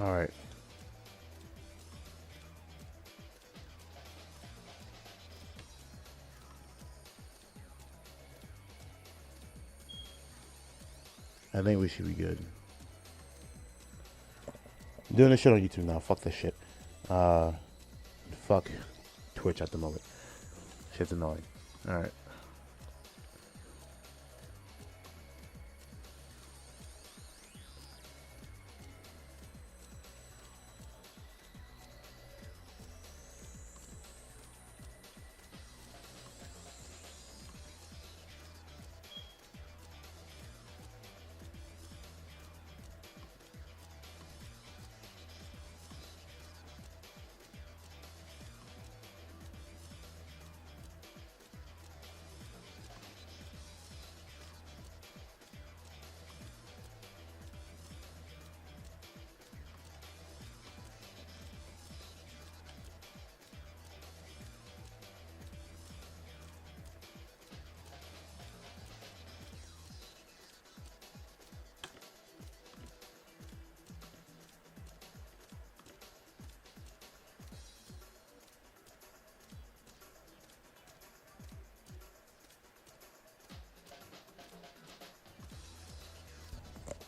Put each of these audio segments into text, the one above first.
All right. I think we should be good. I'm doing this shit on YouTube now. Fuck this shit. Uh, fuck Twitch at the moment. Shit's annoying. All right.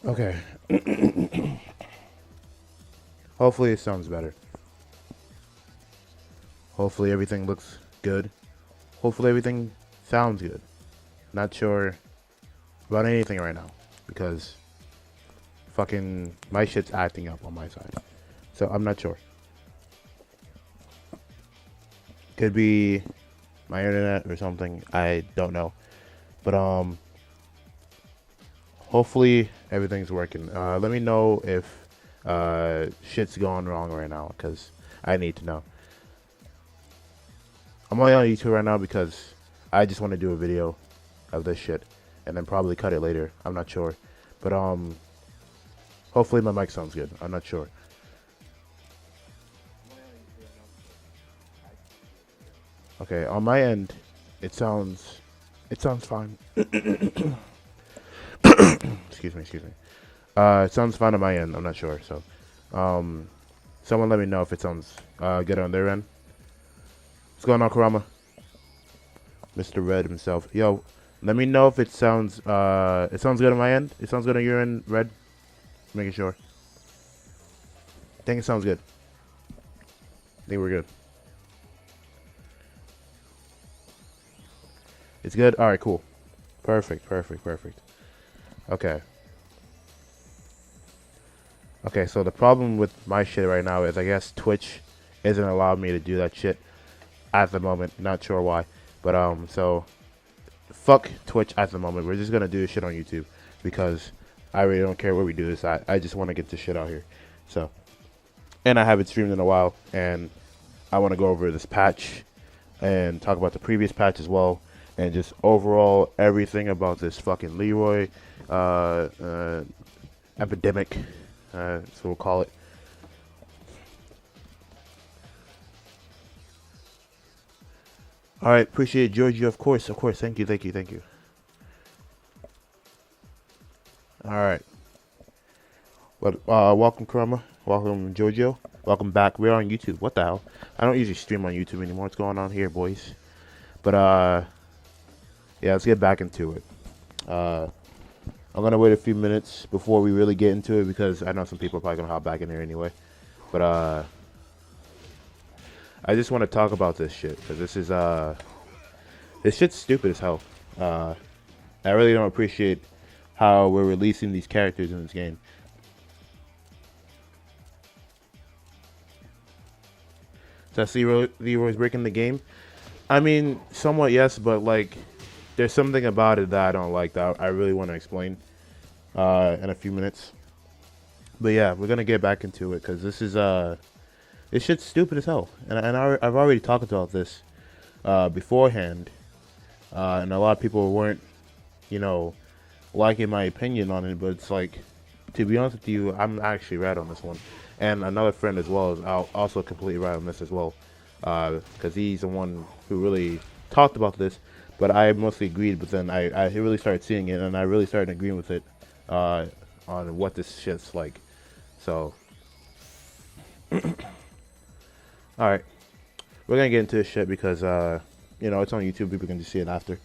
Okay. Hopefully it sounds better. Hopefully everything looks good. Hopefully everything sounds good. Not sure about anything right now because fucking my shit's acting up on my side. So I'm not sure. Could be my internet or something. I don't know. But hopefully everything's working. Let me know if shit's going wrong right now because I need to know. I'm only on YouTube right now because I just want to do a video of this shit and then probably cut it later. I'm not sure. But hopefully my mic sounds good. I'm not sure. Okay, on my end it sounds fine. Excuse me. It sounds fine on my end. I'm not sure. So someone let me know if it sounds good on their end. What's going on, Karama? Mr. Red himself. Yo, let me know if it sounds good on my end. It sounds good on your end, Red. Making sure. I think it sounds good. I think we're good. It's good? Alright, cool. Perfect. Okay. Okay, so the problem with my shit right now is I guess Twitch isn't allowing me to do that shit at the moment. Not sure why. But so fuck Twitch at the moment. We're just gonna do this shit on YouTube because I really don't care where we do this. I just wanna get this shit out here. So, and I haven't streamed in a while and I wanna go over this patch and talk about the previous patch as well and just overall everything about this fucking Leroy epidemic, so we'll call it. All right, appreciate it, Giorgio. Of course. Thank you. All right. Well, welcome, Karama. Welcome, Giorgio. Welcome back. We're on YouTube. What the hell? I don't usually stream on YouTube anymore. What's going on here, boys? But yeah, let's get back into it. I'm gonna wait a few minutes before we really get into it because I know some people are probably gonna hop back in here anyway. But I just want to talk about this shit because this shit's stupid as hell. I really don't appreciate how we're releasing these characters in this game. So I see Leroy's breaking the game. I mean, somewhat yes, but like, there's something about it that I don't like that I really want to explain in a few minutes. But yeah, we're gonna get back into it because this shit's stupid as hell, and I've already talked about this beforehand, and a lot of people weren't, liking my opinion on it. But it's like, to be honest with you, I'm actually right on this one, and another friend as well is also completely right on this as well, because he's the one who really talked about this. But I mostly agreed, but then I really started seeing it, and I really started agreeing with it on what this shit's like. So, All right, we're gonna get into this shit because you know, it's on YouTube. People can just see it after.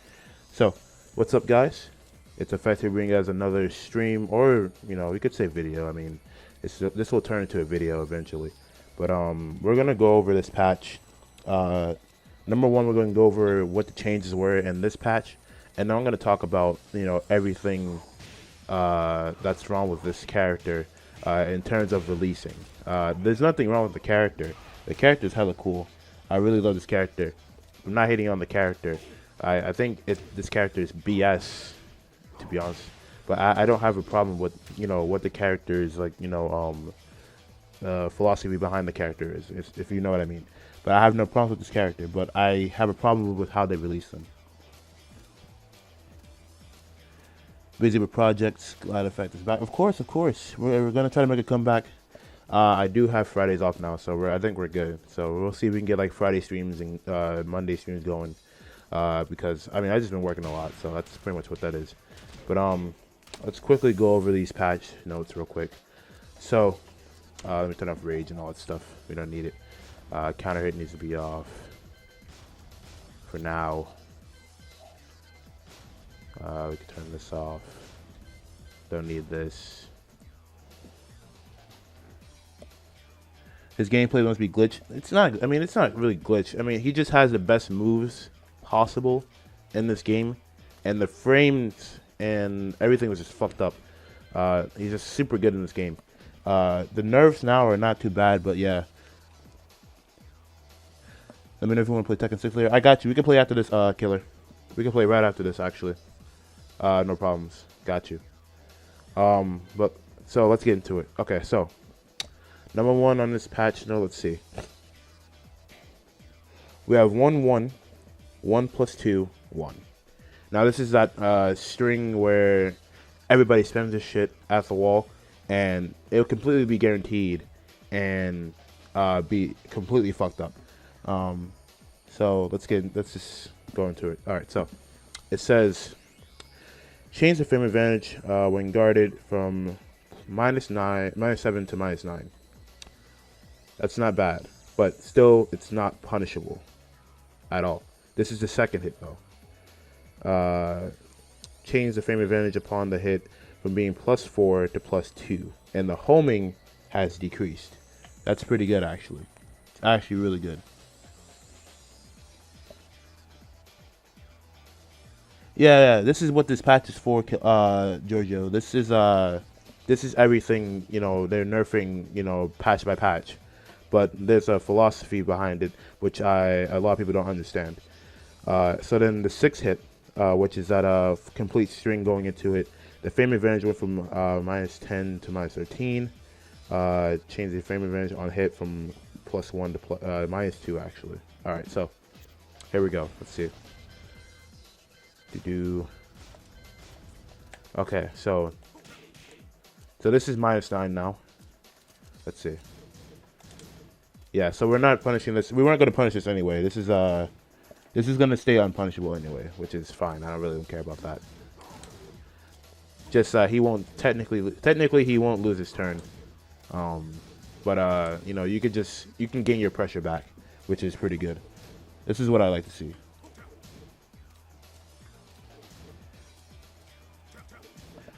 So, what's up, guys? It's effectively bringing us another stream, or you know, we could say video. I mean, this will turn into a video eventually. But we're gonna go over this patch. Number one, we're going to go over what the changes were in this patch, and then I'm gonna talk about, you know, everything that's wrong with this character in terms of releasing. There's nothing wrong with the character. The character is hella cool. I really love this character. I'm not hating on the character. I think this character is BS, to be honest. But I don't have a problem with, you know, what the character is, like, you know, philosophy behind the character is, if you know what I mean. But I have no problem with this character, but I have a problem with how they release them. Busy with projects, glad effect is back. Of course, we're gonna try to make a comeback. I do have Fridays off now, so I think we're good. So we'll see if we can get like Friday streams and Monday streams going. Because I mean, I've just been working a lot, so that's pretty much what that is. But let's quickly go over these patch notes real quick. So let me turn off rage and all that stuff. We don't need it. Counter hit needs to be off for now. We can turn this off. Don't need this. His gameplay must be glitch. It's not. I mean, it's not really glitch. I mean, he just has the best moves possible in this game, and the frames and everything was just fucked up. He's just super good in this game. The nerfs now are not too bad, but yeah. Let me know if you want to play Tekken 6 later. I got you. We can play after this, Killer. We can play right after this, actually. No problems. Got you. But so let's get into it. Okay, so number one on this patch. No, let's see. We have 1-1, 1 plus 2, 1. Now this is that string where everybody spams this shit at the wall, and it'll completely be guaranteed and be completely fucked up. So let's just go into it. All right, so it says change the frame advantage when guarded from -7 to -9. That's not bad, but still it's not punishable at all. This is the second hit though. Change the frame advantage upon the hit from being +4 to +2, and the homing has decreased. That's pretty good, actually. It's actually really good. Yeah, this is what this patch is for, Giorgio. This is everything, you know, they're nerfing, you know, patch by patch. But there's a philosophy behind it, which a lot of people don't understand. So then the 6th hit, which is that complete string going into it, the frame advantage went from -10 to -13. Change the frame advantage on hit from +1 to -2, actually. All right, so here we go. Let's see. Okay, so this is -9 now. Let's see. Yeah, so we're not punishing this. We weren't going to punish this anyway. This is going to stay unpunishable anyway, which is fine. I don't really care about that. Just he won't technically he won't lose his turn. But you know, you can gain your pressure back, which is pretty good. This is what I like to see.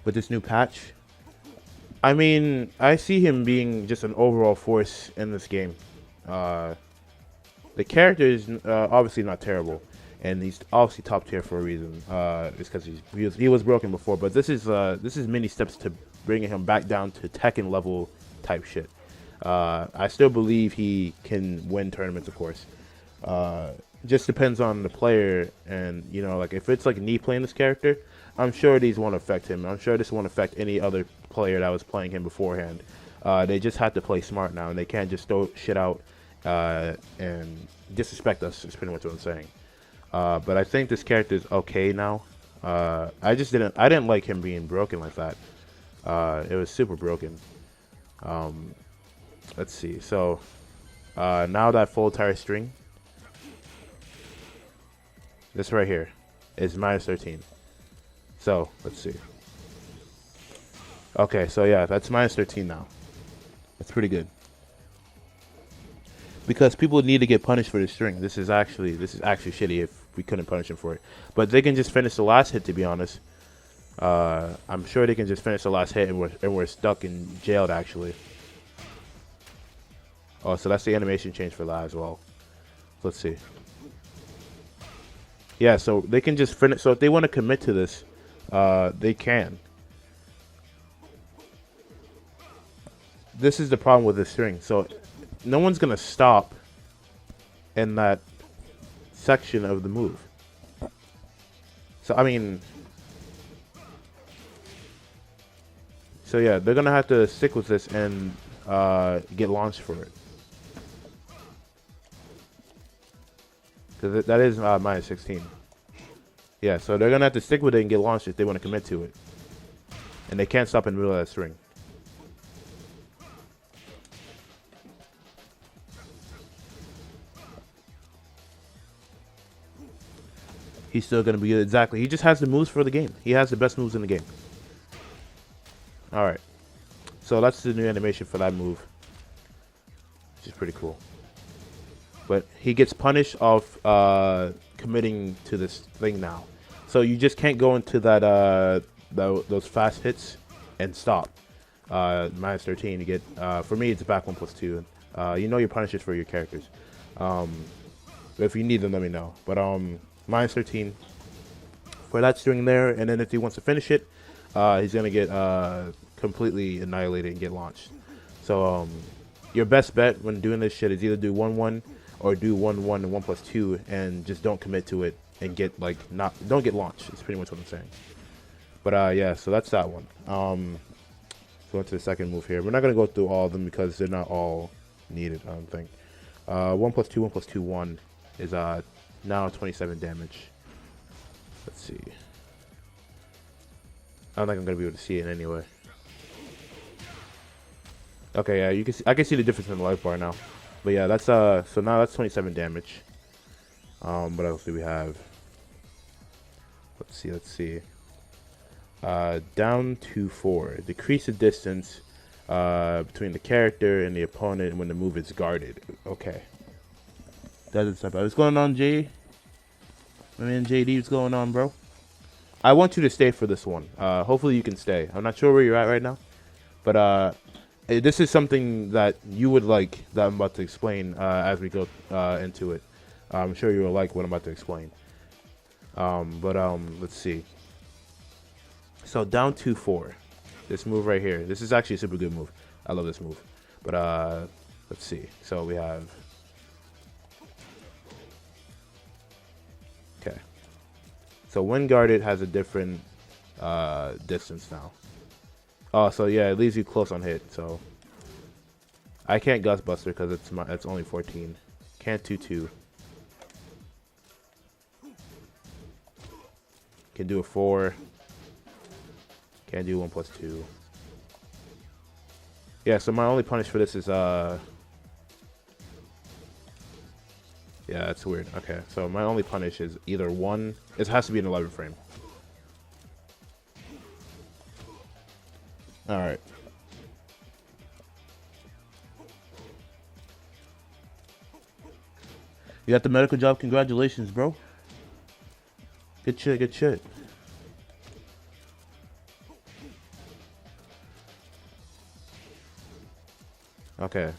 With this new patch, I mean, I see him being just an overall force in this game. The character is obviously not terrible, and he's obviously top tier for a reason. It's because he was broken before, but this is many steps to bringing him back down to Tekken level type shit. I still believe he can win tournaments, of course. Just depends on the player, and you know, like if it's like me playing this character, I'm sure these won't affect him. I'm sure this won't affect any other player that was playing him beforehand. They just have to play smart now, and they can't just throw shit out and disrespect us. Is pretty much what I'm saying. But I think this character is okay now. I didn't like him being broken like that. It was super broken. Let's see. So now that full tire string, this right here is -13. So let's see. Okay, so yeah, that's -13 now. That's pretty good. because people need to get punished for the string. This is actually shitty if we couldn't punish them for it. But they can just finish the last hit, to be honest. I'm sure they can just finish the last hit and we're stuck and jailed actually. Oh, so that's the animation change for that as well. Let's see. Yeah, so they can just finish. So if they want to commit to this, they can. This is the problem with this string. So no one's gonna stop in that section of the move. So I mean, so yeah, they're gonna have to stick with this and get launched for it. Because that is minus 16. Yeah, so they're gonna have to stick with it and get launched if they want to commit to it. And they can't stop in the middle of that string. He's still going to be good. Exactly. He just has the moves for the game. He has the best moves in the game. Alright. So that's the new animation for that move. Which is pretty cool. But he gets punished off committing to this thing now. So you just can't go into that those fast hits and stop. Minus 13 to get... for me, it's back 1+2. You know your punishes for your characters. If you need them, let me know. But... minus 13 for that string there, and then if he wants to finish it, he's gonna get completely annihilated and get launched. So your best bet when doing this shit is either do 1-1 or do 1-1 and 1+2, and just don't commit to it and get like don't get launched. It's pretty much what I'm saying. But yeah, so that's that one. So on to the second move here. We're not gonna go through all of them because they're not all needed. I don't think. 1+2, 1+2, 1 is now 27 damage. Let's see. I don't think I'm gonna be able to see it anyway. Okay, yeah, you can see, I can see the difference in the life bar now. But yeah, that's so now that's 27 damage. What else do we have? Let's see. Down to 4. Decrease the distance between the character and the opponent when the move is guarded. Okay. That is not bad. What's going on, Jay? My man JD, what's going on, bro? I want you to stay for this one. Hopefully you can stay. I'm not sure where you're at right now. But this is something that you would like that I'm about to explain as we go into it. I'm sure you will like what I'm about to explain. Let's see. So down 2-4. This move right here. This is actually a super good move. I love this move. But let's see. So we have... Okay. So when guarded has a different distance now. Oh, so yeah, it leaves you close on hit. So I can't Gust Buster because it's only 14. Can't 2-2. Can do a 4. Can't do 1+2. Yeah, so my only punish for this is yeah, that's weird. Okay, so my only punish is either 1. It has to be an 11 frame. All right. You got the medical job. Congratulations, bro. Good shit. Good shit. Okay.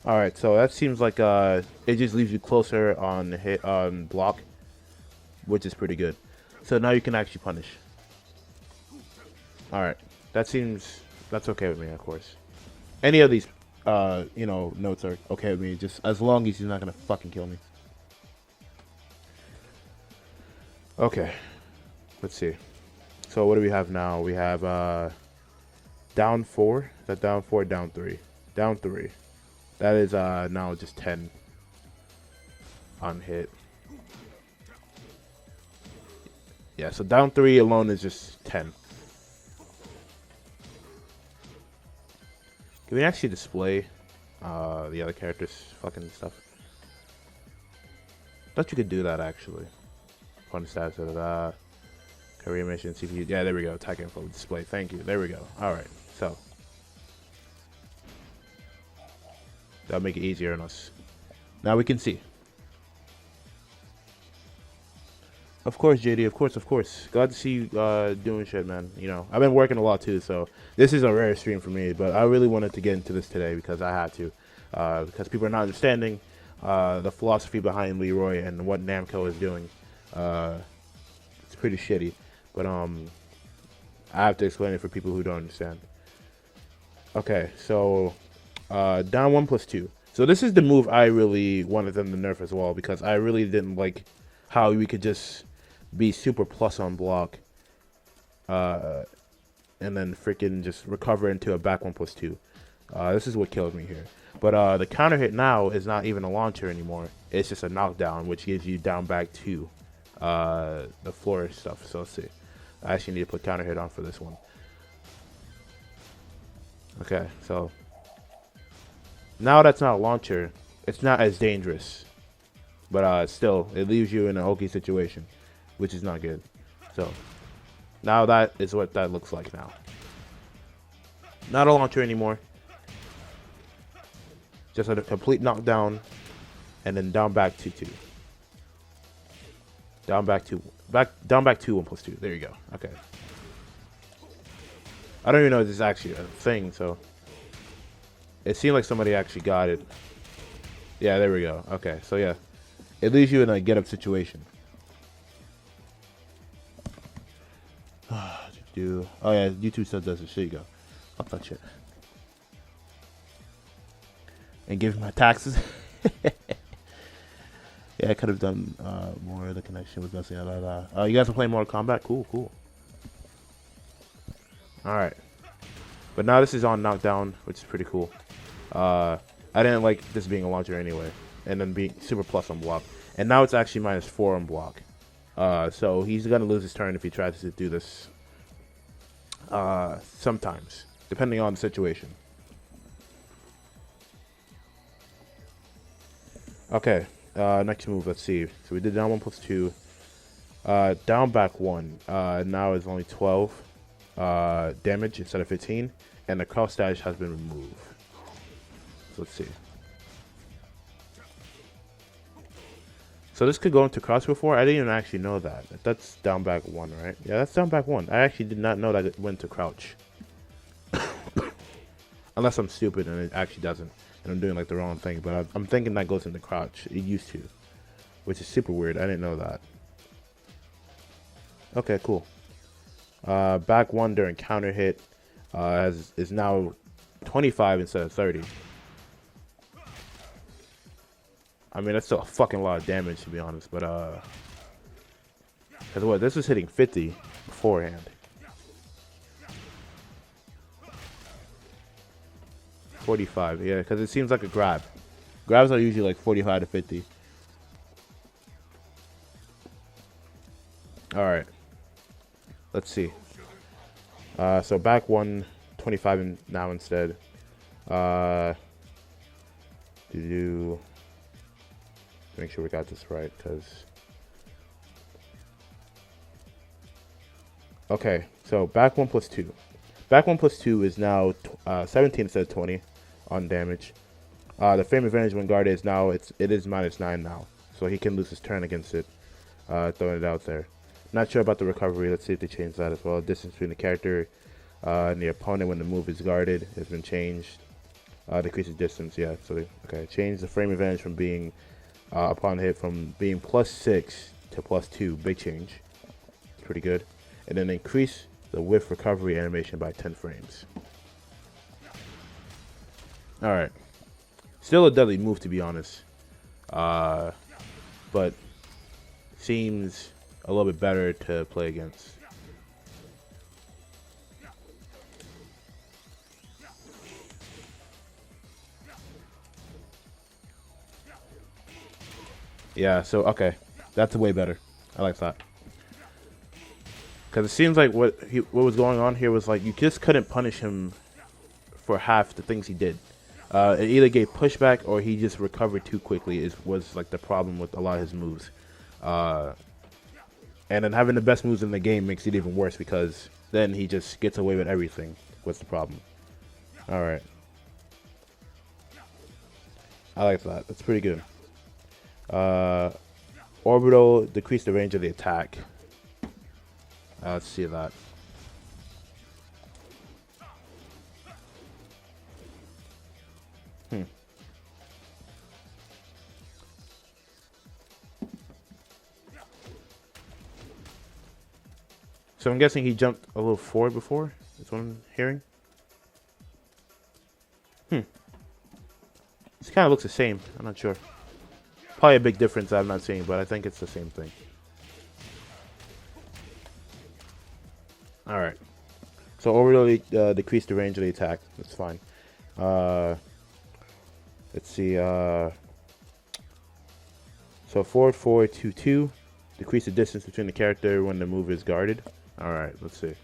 All right, so that seems like it just leaves you closer on hit on block, which is pretty good. So now you can actually punish. All right, that's okay with me, of course. Any of these, you know, notes are okay with me, just as long as he's not gonna fucking kill me. Okay, let's see. So what do we have now? We have down 4. Is that down 4? Down 3. Down 3. That is now just 10 on hit. Yeah, so down 3 alone is just 10. Can we actually display the other characters' fucking stuff? Thought you could do that actually. Fun stats of that. Career mission, CPU. Yeah, there we go. Attack info display. Thank you. There we go. All right. So That'll make it easier on us. Now we can see. Of course, JD. Of course, of course. Glad to see you doing shit, man. You know, I've been working a lot too, so this is a rare stream for me. But I really wanted to get into this today because I had to. Because people are not understanding the philosophy behind Leroy and what Namco is doing. It's pretty shitty. But I have to explain it for people who don't understand. Okay, so down 1+2. So this is the move I really wanted them to nerf as well, because I really didn't like how we could just be super plus on block and then freaking just recover into a back 1+2. This is what killed me here. But the counter hit now is not even a launcher anymore. It's just a knockdown, which gives you down back 2 the floor stuff. So let's see. I actually need to put counter hit on for this one. Okay, so now that's not a launcher, it's not as dangerous, but still, it leaves you in an okay situation, which is not good. So now that is what that looks like now. Not a launcher anymore. Just a complete knockdown, and then down back 2-2. Down back 2, down back 2 1+2. There you go. Okay. I don't even know if this is actually a thing, so it seemed like somebody actually got it. Yeah, there we go. Okay, so yeah, it leaves you in a get-up situation. Oh yeah, YouTube stuff does it. There you go. Fuck that shit. And give me my taxes. Yeah, I could have done more of the connection with messing. You guys are playing Mortal Kombat? Cool, cool. Alright. But now this is on knockdown, which is pretty cool. I didn't like this being a launcher anyway. And then being super plus on block. And now it's actually -4 on block. So he's going to lose his turn if he tries to do this. Sometimes. Depending on the situation. Okay. Next move, let's see. So we did down 1+2. Down back 1. Now it's only 12. Damage instead of 15, and the crouch dash has been removed. So let's see. So this could go into crouch before. I didn't even actually know that. That's down back 1, right? Yeah, that's down back 1. I actually did not know that it went to crouch. Unless I'm stupid and it actually doesn't, and I'm doing like the wrong thing. But I'm thinking that goes into crouch. It used to, which is super weird. I didn't know that. Okay, cool. Back 1 during counter hit is now 25 instead of 30. I mean, that's still a fucking lot of damage, to be honest. But cause what, this was hitting 50 beforehand. 45, yeah, because it seems like a grab. Grabs are usually like 45 to 50. All right. Let's see. So back 1, 25 now instead. Make sure we got this right, because. Okay, so back 1+2. Back 1+2 is now 17 instead of 20 on damage. The frame advantage when guarded is now it is -9 now, so he can lose his turn against it. Throwing it out there. Not sure about the recovery. Let's see if they change that as well. Distance between the character and the opponent when the move is guarded has been changed. Decreases distance, yeah. So okay, change the frame advantage from being upon hit from being +6 to +2. Big change. It's pretty good. And then increase the whiff recovery animation by 10 frames. All right. Still a deadly move, to be honest. But seems a little bit better to play against. Yeah, so okay, that's way better. I like that. Because it seems like what was going on here was like you just couldn't punish him for half the things he did. It either gave pushback or he just recovered too quickly was like the problem with a lot of his moves. And then having the best moves in the game makes it even worse because then he just gets away with everything. What's the problem? Alright. I like that. That's pretty good. Orbital, decrease the range of the attack. Let's see that. So I'm guessing he jumped a little forward before? That's what I'm hearing? This kind of looks the same. I'm not sure. Probably a big difference I'm not seeing, but I think it's the same thing. Alright. So overly decrease the range of the attack. That's fine. Let's see. So forward, forward, 2-2. Decrease the distance between the character when the move is guarded. Alright, let's see.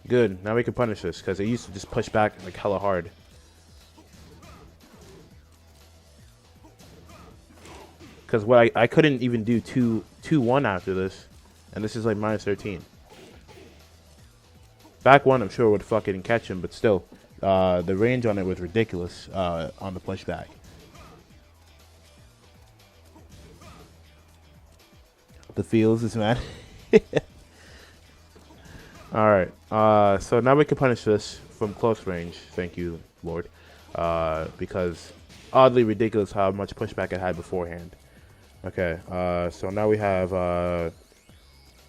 Good. Now we can punish this, because it used to just push back like hella hard. Because what I couldn't even do 2-1 after this, and this is like minus 13. Back one, I'm sure would fucking catch him, but still, the range on it was ridiculous on the pushback. The feels is mad. Alright, so now we can punish this from close range. Thank you, Lord. Because oddly ridiculous how much pushback I had beforehand. Okay, so now we have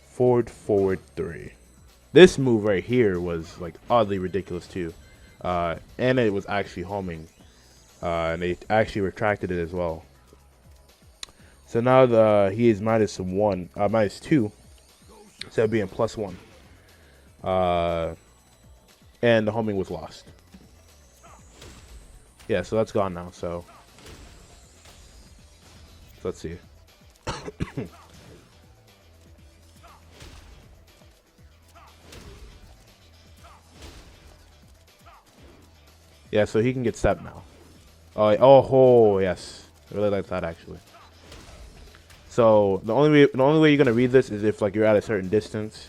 forward, forward, 3. This move right here was like oddly ridiculous too. And it was actually homing. And they actually retracted it as well. So now he is minus 2. Instead of being +1. And the homing was lost. Yeah, so that's gone now, so let's see. Yeah, so he can get stepped now. Oh, yes. I really like that actually. So the only way you're gonna read this is if like you're at a certain distance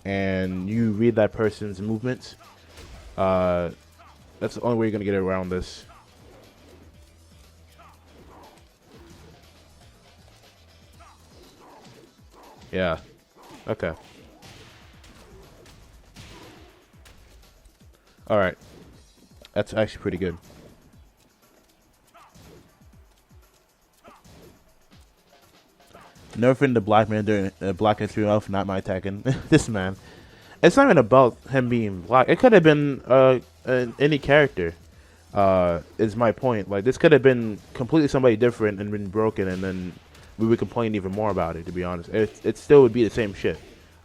and you read that person's movements. That's the only way you're gonna get around this. Yeah. Okay. Alright. That's actually pretty good. Nerfing the black man during Black History Month, not my Tekken. This man. It's not even about him being black. It could have been any character. Is my point. Like, this could have been completely somebody different and been broken, and then we would complain even more about it, to be honest. It still would be the same shit.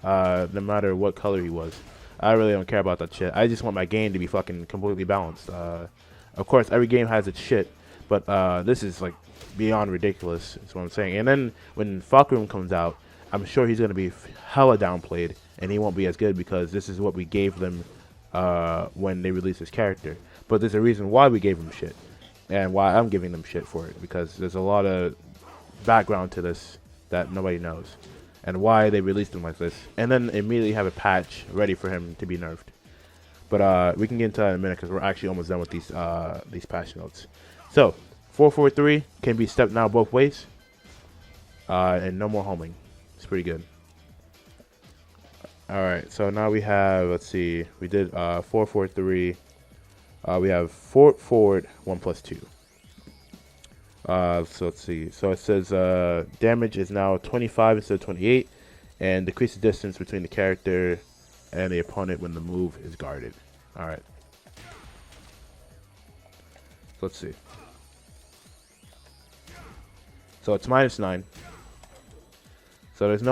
No matter what color he was. I really don't care about that shit. I just want my game to be fucking completely balanced. Of course, every game has its shit, but this is like beyond ridiculous. That's what I'm saying. And then when Falkroom comes out, I'm sure he's gonna be hella downplayed, and he won't be as good because this is what we gave them when they released his character. But there's a reason why we gave him shit, and why I'm giving them shit for it, because there's a lot of background to this that nobody knows, and why they released him like this, and then immediately have a patch ready for him to be nerfed. But we can get into that in a minute because we're actually almost done with these patch notes. So 443 can be stepped now both ways, and no more homing. It's pretty good. All right, so now we have, let's see, we did 443. We have forward 1+2. So let's see. So it says damage is now 25 instead of 28, and decrease the distance between the character and the opponent when the move is guarded. All right. Let's see. So it's -9. So there's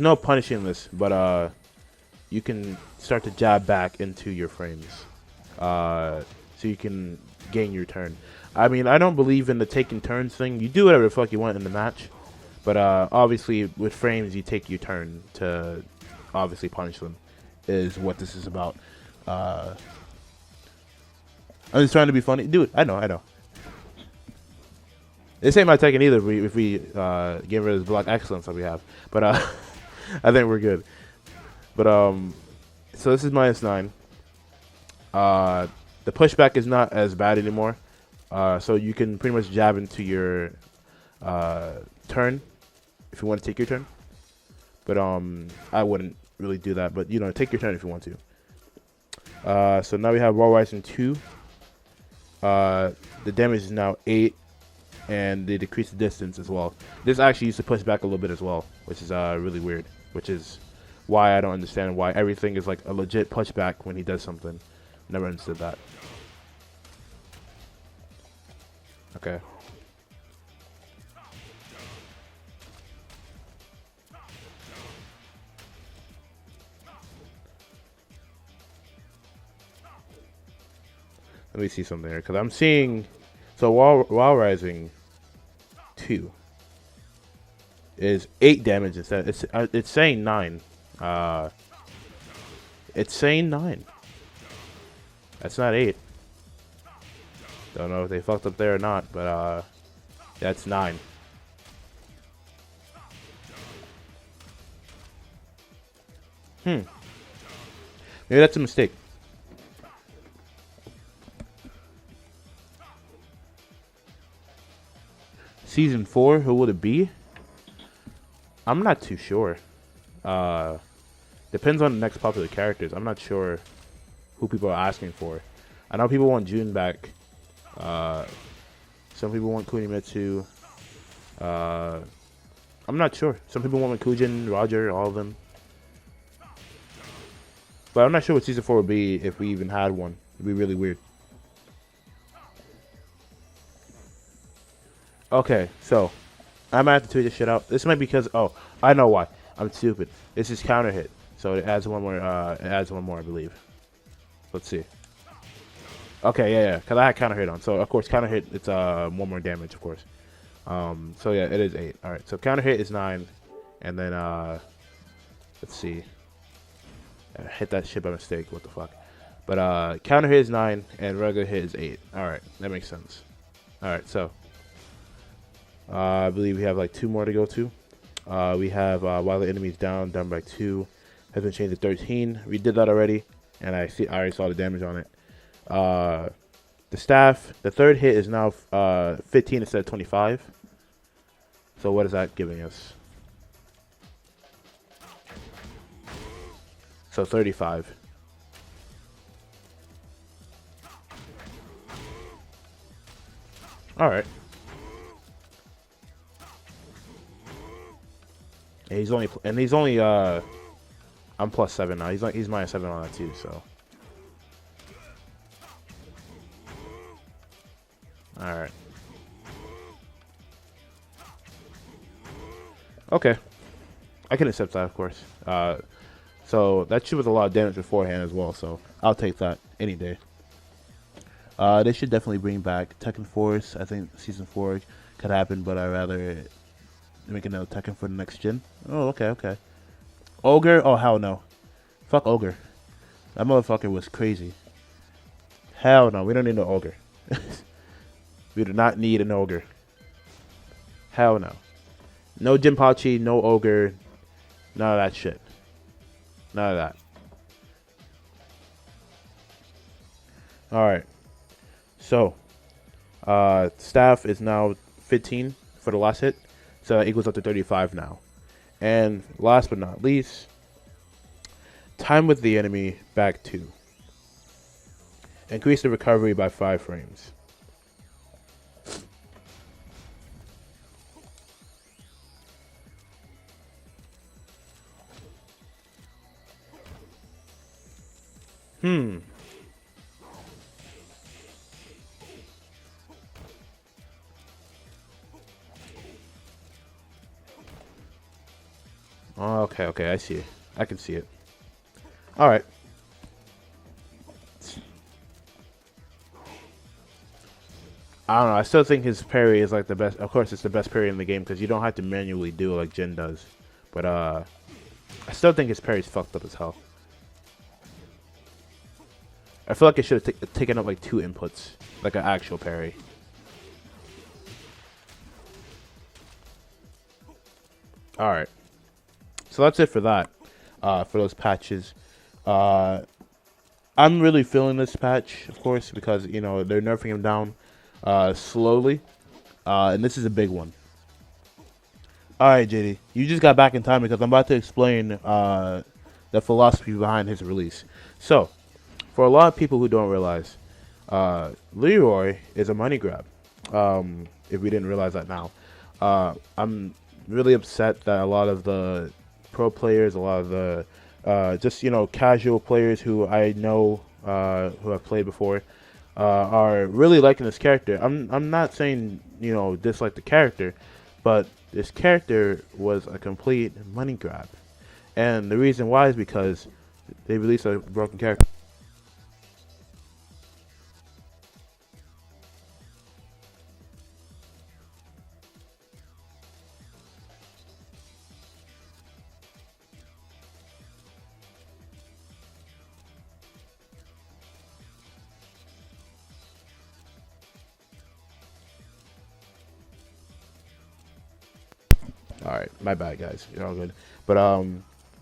no punishing this, but you can start to jab back into your frames, so you can gain your turn. I mean, I don't believe in the taking turns thing. You do whatever the fuck you want in the match, but obviously with frames, you take your turn to obviously punish them. Is what this is about. I'm just trying to be funny, dude. I know. This ain't my Tekken either. If we get rid of the block excellence that we have, but I think we're good. But so this is -9. Uh, the pushback is not as bad anymore. So you can pretty much jab into your turn if you want to take your turn. But I wouldn't really do that. But you know, take your turn if you want to. So now we have Wall Rising 2. The damage is now 8, and they decrease the distance as well. This actually used to push back a little bit as well, which is really weird. Which is why I don't understand why everything is like a legit pushback when he does something. Never understood that. Okay. Let me see something here, because I'm seeing. So Wall Rising 2 is 8 damage instead. It's saying 9. It's saying 9. That's not 8. Don't know if they fucked up there or not, but that's 9. Maybe that's a mistake. Season 4, who would it be? I'm not too sure. Depends on the next popular characters. I'm not sure who people are asking for. I know people want June back. Some people want Kunimitsu. I'm not sure. Some people want Kujin, Roger, all of them. But I'm not sure what Season 4 would be if we even had one. It'd be really weird. Okay, so I might have to tweet this shit out. This might be because I know why. I'm stupid. This is counter hit, so it adds one more. It adds one more, I believe. Let's see. Okay, yeah, because I had counter hit on. So of course counter hit, it's one more damage, of course. So yeah, it is 8. All right, so counter hit is 9, and then let's see. I hit that shit by mistake. What the fuck? But counter hit is 9, and regular hit is 8. All right, that makes sense. All right, so. I believe we have like 2 more to go to. We have while the enemy is down by 2, has been changed to 13. We did that already, and I already saw the damage on it. The staff, the third hit is now 15 instead of 25. So what is that giving us? So 35. All right. He's only I'm +7 now. He's -7 on that too. So all right. Okay, I can accept that, of course. So that shit was a lot of damage beforehand as well. So I'll take that any day. They should definitely bring back Tekken Force. I think Season 4 could happen, but I'd rather make another Tekken for the next gen. Oh, okay. Ogre? Oh, hell no. Fuck Ogre. That motherfucker was crazy. Hell no, we don't need no Ogre. We do not need an Ogre. Hell no. No Jinpachi, no Ogre. None of that shit. None of that. Alright. So, staff is now 15 for the last hit. So that equals up to 35 now. And last but not least, time with the enemy back 2. Increase the recovery by 5 frames. Oh, okay, I see it. I can see it. Alright. I don't know, I still think his parry is like the best. Of course, it's the best parry in the game because you don't have to manually do it like Jin does. But I still think his parry is fucked up as hell. I feel like it should have taken up like 2 inputs, like an actual parry. Alright. So that's it for that. for those patches. Uh, I'm really feeling this patch, of course, because you know they're nerfing him down slowly, and this is a big one. All right, JD, you just got back in time because I'm about to explain the philosophy behind his release. So, for a lot of people who don't realize, Leroy is a money grab. If we didn't realize that now, I'm really upset that a lot of the pro players, a lot of the just casual players who I know who have played before are really liking this character. I'm not saying dislike the character, but this character was a complete money grab, and the reason why is because they released a broken character. All right, my bad, guys. You're all good. But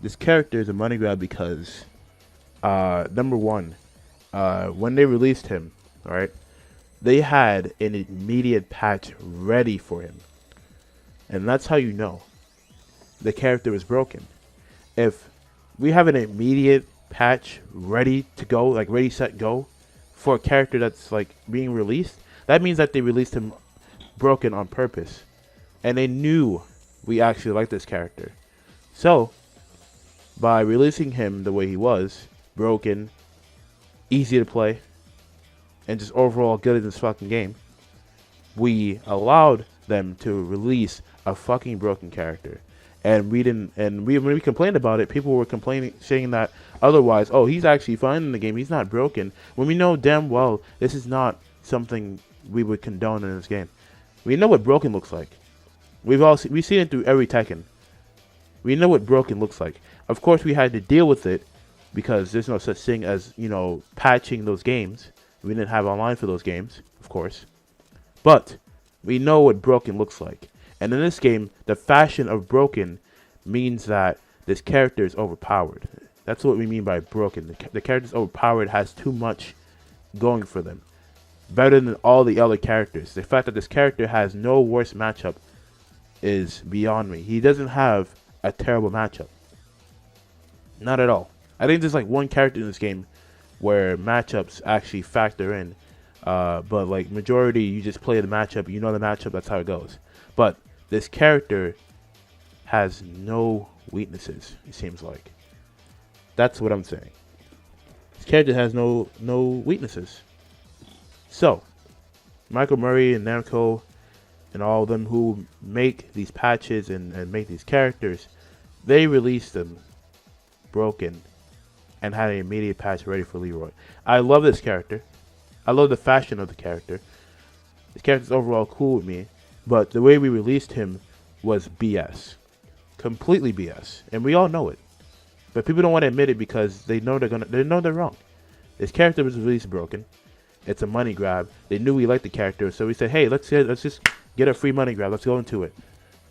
this character is a money grab because number one, when they released him, all right, they had an immediate patch ready for him, and that's how you know the character is broken. If we have an immediate patch ready to go, like ready, set, go, for a character that's like being released, that means that they released him broken on purpose, and they knew we actually liked this character. So, by releasing him the way he was, broken, easy to play, and just overall good at this fucking game, we allowed them to release a fucking broken character. And we didn't, and when we complained about it, people were complaining, saying that otherwise, oh, he's actually fine in the game, he's not broken. When we know damn well this is not something we would condone in this game. We know what broken looks like. We've seen it through every Tekken. We know what broken looks like. Of course, we had to deal with it because there's no such thing as patching those games. We didn't have online for those games, of course. But we know what broken looks like. And in this game, the fashion of broken means that this character is overpowered. That's what we mean by broken. The character is overpowered, has too much going for them. Better than all the other characters. The fact that this character has no worse matchup is beyond me. He doesn't have a terrible matchup. Not at all. I think there's like one character in this game where matchups actually factor in. But like majority, you just play the matchup. You know the matchup. That's how it goes. But this character has no weaknesses. It seems like. That's what I'm saying. This character has no weaknesses. So, Michael Murray and Namco and all of them who make these patches and make these characters, they released them broken and had an immediate patch ready for Leroy. I love this character. I love the fashion of the character. This character's overall cool with me, but the way we released him was BS. Completely BS. And we all know it. But people don't want to admit it because they know they're wrong. This character was released broken. It's a money grab. They knew we liked the character, so we said, hey, let's just get a free money grab. Let's go into it.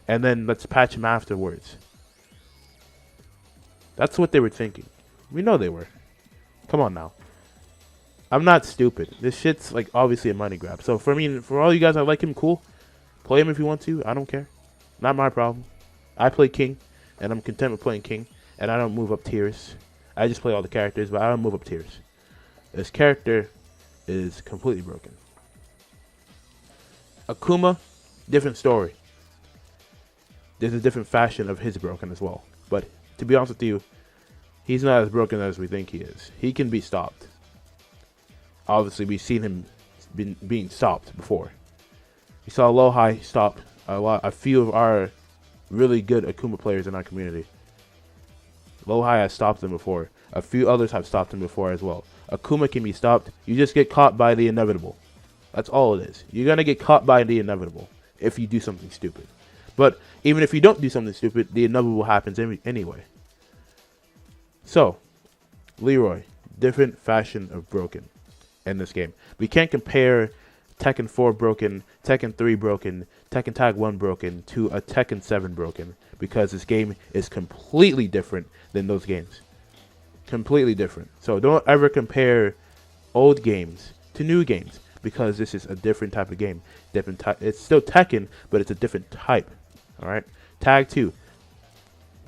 And then let's patch him afterwards. That's what they were thinking. We know they were. Come on now. I'm not stupid. This shit's like obviously a money grab. So for all you guys that like him, cool. Play him if you want to. I don't care. Not my problem. I play King, and I'm content with playing King. And I don't move up tiers. I just play all the characters, but I don't move up tiers. This character is completely broken. Akuma, different story. There's a different fashion of his broken as well. But to be honest with you, he's not as broken as we think he is. He can be stopped. Obviously, we've seen him being stopped before. We saw Leroy stop a few of our really good Akuma players in our community. Leroy has stopped him before. A few others have stopped him before as well. Akuma can be stopped. You just get caught by the inevitable. That's all it is. You're going to get caught by the inevitable if you do something stupid. But even if you don't do something stupid, the inevitable happens anyway. So, Leroy, different fashion of broken in this game. We can't compare Tekken 4 broken, Tekken 3 broken, Tekken Tag 1 broken, to a Tekken 7 broken. Because this game is completely different than those games. Completely different. So don't ever compare old games to new games. Because this is a different type of game. It's still Tekken, but it's a different type. Alright? Tag 2.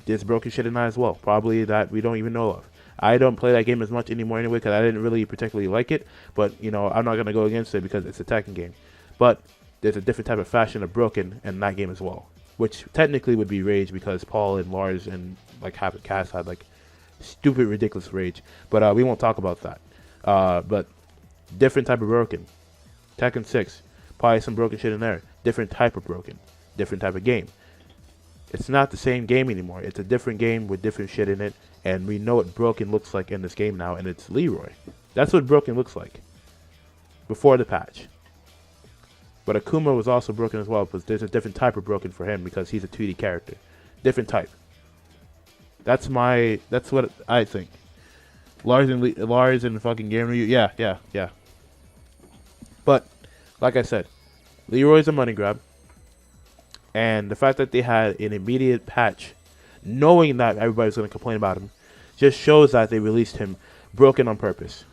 There's broken shit in that as well. Probably that we don't even know of. I don't play that game as much anymore anyway because I didn't really particularly like it. But, you know, I'm not going to go against it because it's a Tekken game. But there's a different type of fashion of broken in that game as well. Which technically would be Rage because Paul and Lars and, like, Cass had, like, stupid, ridiculous Rage. But we won't talk about that. But different type of broken. Tekken 6. Probably some broken shit in there. Different type of broken. Different type of game. It's not the same game anymore. It's a different game with different shit in it. And we know what broken looks like in this game now. And it's Leroy. That's what broken looks like. Before the patch. But Akuma was also broken as well. But there's a different type of broken for him. Because he's a 2D character. Different type. That's what I think. Lars and fucking Game Review. Yeah. But, like I said. Leroy's a money grab. And the fact that they had an immediate patch, knowing that everybody's going to complain about him, just shows that they released him broken on purpose.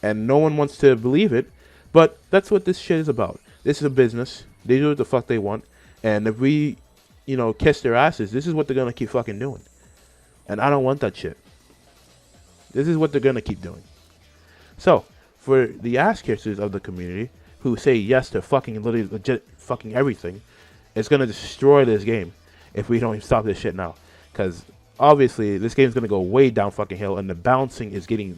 And no one wants to believe it, but that's what this shit is about. This is a business. They do what the fuck they want. And if we, you know, kiss their asses, this is what they're going to keep fucking doing. And I don't want that shit. This is what they're going to keep doing. So, for the ass kissers of the community, who say yes to fucking literally legit fucking everything, it's gonna destroy this game if we don't stop this shit now. Because obviously this game's gonna go way down fucking hill, and the bouncing is getting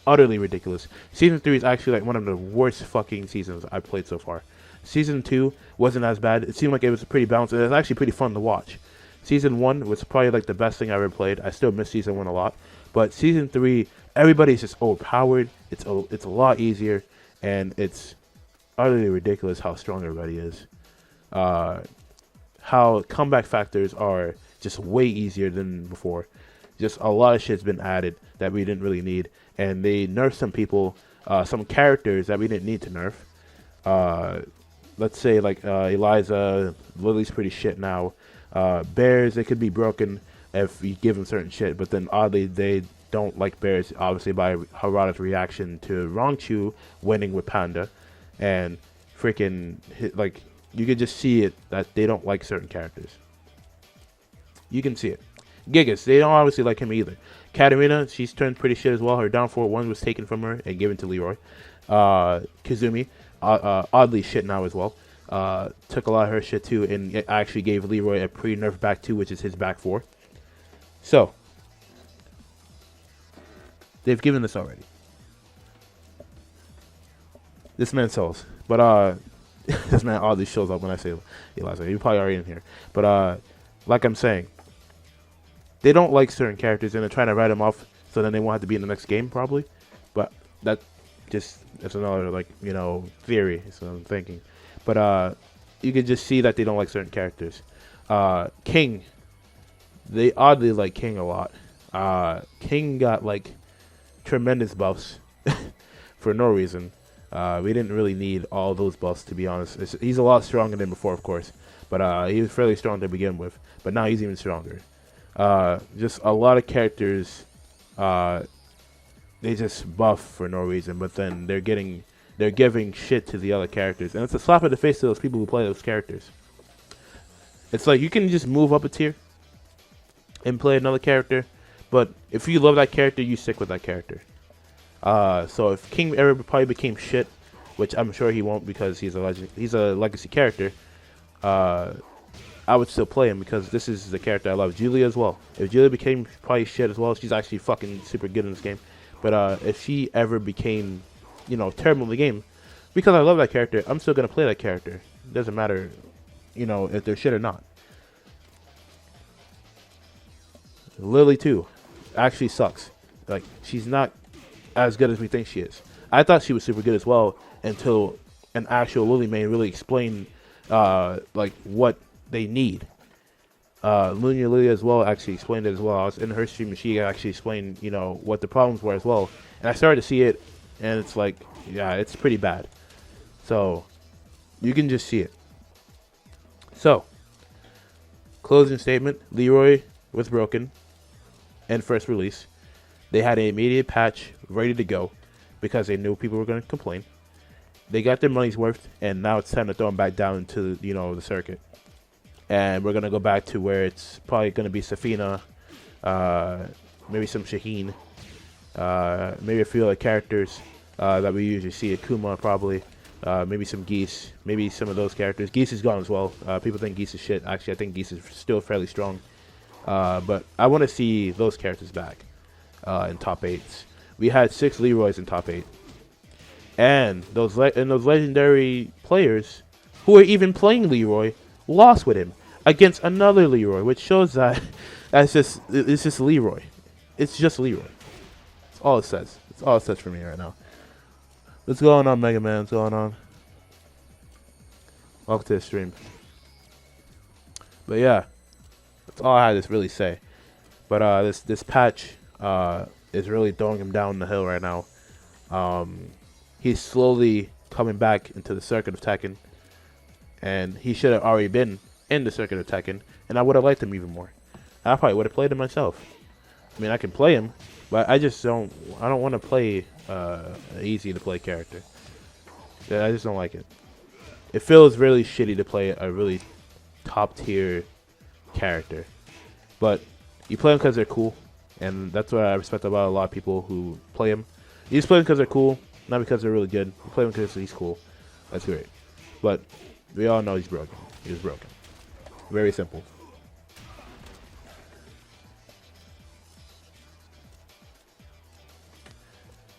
utterly ridiculous. Season 3 is actually like one of the worst fucking seasons I've played so far. Season 2 wasn't as bad. It seemed like it was pretty balanced. It was actually pretty fun to watch. Season 1 was probably like the best thing I ever played. I still miss Season 1 a lot. But Season 3, everybody's just overpowered. It's a lot easier, and it's utterly ridiculous how strong everybody is. How comeback factors are just way easier than before. Just a lot of shit's been added that we didn't really need. And they nerfed some people, some characters that we didn't need to nerf. Let's say like Eliza, Lily's pretty shit now. Bears, they could be broken if you give them certain shit. But then oddly, they don't like Bears, obviously by Harada's reaction to Rongchu winning with Panda. And freaking, like, you could just see it that they don't like certain characters. You can see it. Gigas, they don't obviously like him either. Katarina, she's turned pretty shit as well. Her down 4-1 was taken from her and given to Leroy. Kazumi, oddly shit now as well. Took a lot of her shit too, and it actually gave Leroy a pre-nerf back 2, which is his back 4. So, they've given this already. This man sells. But, this man oddly shows up when I say Eliza. You're probably already in here. But, like I'm saying, they don't like certain characters and they're trying to write them off so then they won't have to be in the next game, probably. But that's another, like, you know, theory. That's what I'm thinking. But, you can just see that they don't like certain characters. King. They oddly like King a lot. King got, like, tremendous buffs for no reason. We didn't really need all those buffs, to be honest. He's a lot stronger than before, of course. But he was fairly strong to begin with. But now he's even stronger. Just a lot of characters, they just buff for no reason. But then they're giving shit to the other characters. And it's a slap in the face to those people who play those characters. It's like you can just move up a tier and play another character. But if you love that character, you stick with that character. So if King ever probably became shit, which I'm sure he won't because he's a legacy character, I would still play him because this is the character I love. Julia as well. If Julia became probably shit as well, she's actually fucking super good in this game. But if she ever became, you know, terrible in the game, because I love that character, I'm still gonna play that character. It doesn't matter, you know, if they're shit or not. Lily too, actually sucks. Like, she's not as good as we think she is. I thought she was super good as well until an actual Lily main really explained like what they need. Lunia Lily as well actually explained it as well. I was in her stream and she actually explained, you know, what the problems were as well. And I started to see it and it's like, yeah, it's pretty bad. So you can just see it. So closing statement: Leroy was broken and first release. They had an immediate patch ready to go because they knew people were going to complain. They got their money's worth, and now it's time to throw them back down into the circuit. And we're gonna go back to where it's probably gonna be Safina, maybe some Shaheen, maybe a few other characters that we usually see. Akuma probably, maybe some Geese, maybe some of those characters. Geese is gone as well. People think Geese is shit. Actually, I think Geese is still fairly strong. But I want to see those characters back in top 8s. We had 6 Leroys in top 8. And those legendary players who are even playing Leroy lost with him against another Leroy, which shows that it's just Leroy. It's just Leroy. That's all it says. That's all it says for me right now. What's going on, Mega Man? What's going on? Welcome to the stream. But yeah, that's all I had to really say. But this patch is really throwing him down the hill right now. He's slowly coming back into the circuit of Tekken, and he should have already been in the circuit of Tekken, and I would have liked him even more. I probably would have played him myself. I mean, I can play him, but I don't want to play an easy to play character. I just don't like it. It feels really shitty to play a really top tier character, but you play them because they're cool, and that's what I respect about a lot of people who play them. You just play them because they're cool, not because they're really good. You play him because he's cool. That's great. But we all know he's broken. He was broken. Very simple.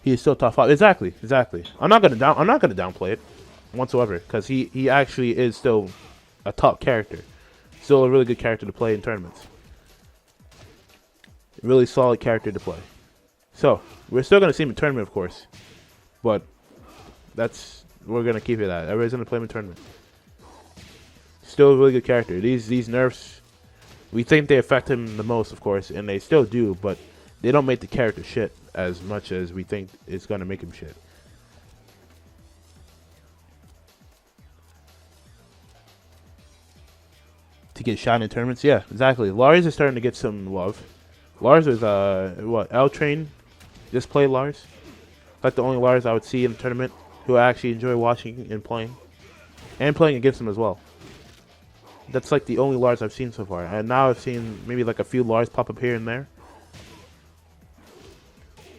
He is still top 5. Exactly. I'm not gonna downplay it whatsoever, because he actually is still a top character. Still a really good character to play in tournaments. Really solid character to play. So we're still gonna see him in tournament, of course. But we're gonna keep it at. Everybody's gonna play him in tournament. Still a really good character. These nerfs, we think they affect him the most, of course, and they still do, but they don't make the character shit as much as we think it's gonna make him shit. To get shot in tournaments, yeah, exactly. Lars is starting to get some love. Lars is L Train just played Lars. Like the only Lars I would see in the tournament who I actually enjoy watching and playing against him as well. That's like the only Lars I've seen so far, and now I've seen maybe like a few Lars pop up here and there.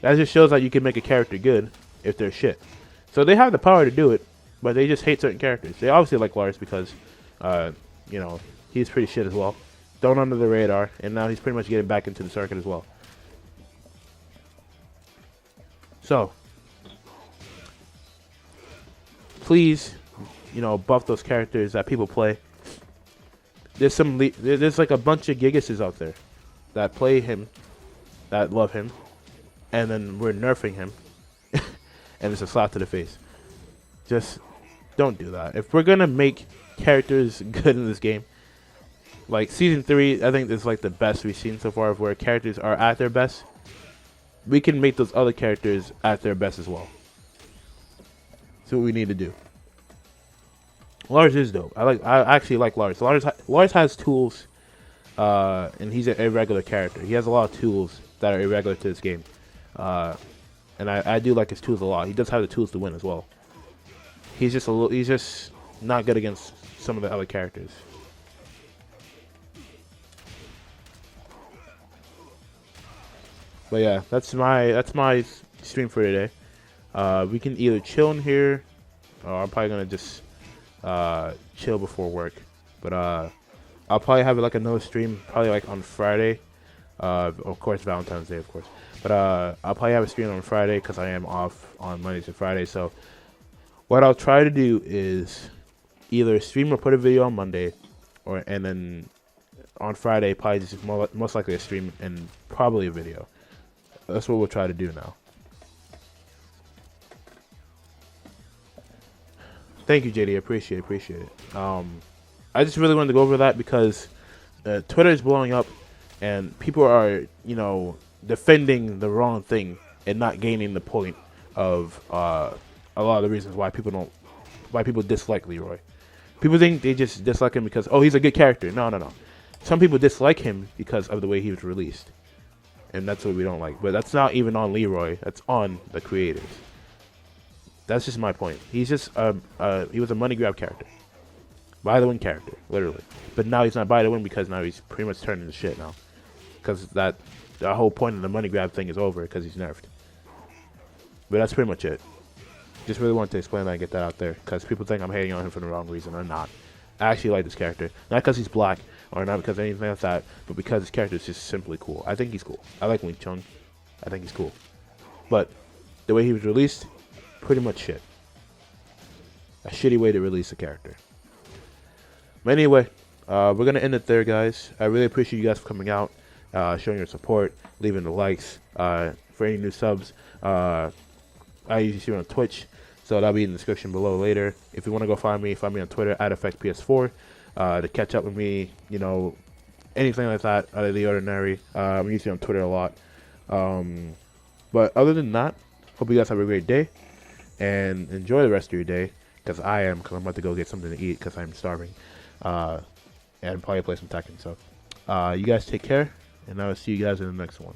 That just shows that you can make a character good if they're shit. So they have the power to do it, but they just hate certain characters. They obviously like Lars because, he's pretty shit as well. Thrown under the radar, and now he's pretty much getting back into the circuit as well. So, please, buff those characters that people play. There's like a bunch of Gigases out there that play him, that love him, and then we're nerfing him, and it's a slap to the face. Just don't do that. If we're gonna make characters good in this game, like Season 3, I think is like the best we've seen so far of where characters are at their best. We can make those other characters at their best as well. That's what we need to do. Lars is dope. I actually like Lars. Lars has tools, and he's an irregular character. He has a lot of tools that are irregular to this game, and I do like his tools a lot. He does have the tools to win as well. He's just not good against some of the other characters. But yeah, that's my stream for today. We can either chill in here, or I'm probably gonna just chill before work. But I'll probably have like another stream, probably like on Friday. Of course, Valentine's Day, of course. But I'll probably have a stream on Friday because I am off on Mondays and Fridays. So what I'll try to do is either stream or put a video on Monday, and then on Friday probably just most likely a stream and probably a video. That's what we'll try to do now. Thank you, JD. Appreciate it. I just really wanted to go over that because Twitter is blowing up, and people are, defending the wrong thing and not gaining the point of a lot of the reasons why why people dislike Leroy. People think they just dislike him because, oh, he's a good character. No, no, no. Some people dislike him because of the way he was released. And that's what we don't like. But that's not even on Leroy. That's on the creators. That's just my point. He's just, he was a money grab character. Buy the win character, literally. But now he's not buy the win because now he's pretty much turning to shit now. Because the whole point of the money grab thing is over because he's nerfed. But that's pretty much it. Just really wanted to explain that and get that out there. Because people think I'm hating on him for the wrong reason. I'm not. I actually like this character. Not because he's black or not because of anything like that. But because his character is just simply cool. I think he's cool. I like Wing Chun. I think he's cool. But the way he was released, pretty much shit. A shitty way to release a character. But anyway, we're going to end it there, guys. I really appreciate you guys for coming out, showing your support, leaving the likes. For any new subs, I usually see it on Twitch, so that'll be in the description below later. If you want to go find me on Twitter at EffectPS4 to catch up with me, you know, anything like that out of the ordinary. I'm usually on Twitter a lot. But other than that, hope you guys have a great day and enjoy the rest of your day, because I'm about to go get something to eat because I'm starving. And probably play some Tekken. So, you guys take care, and I will see you guys in the next one.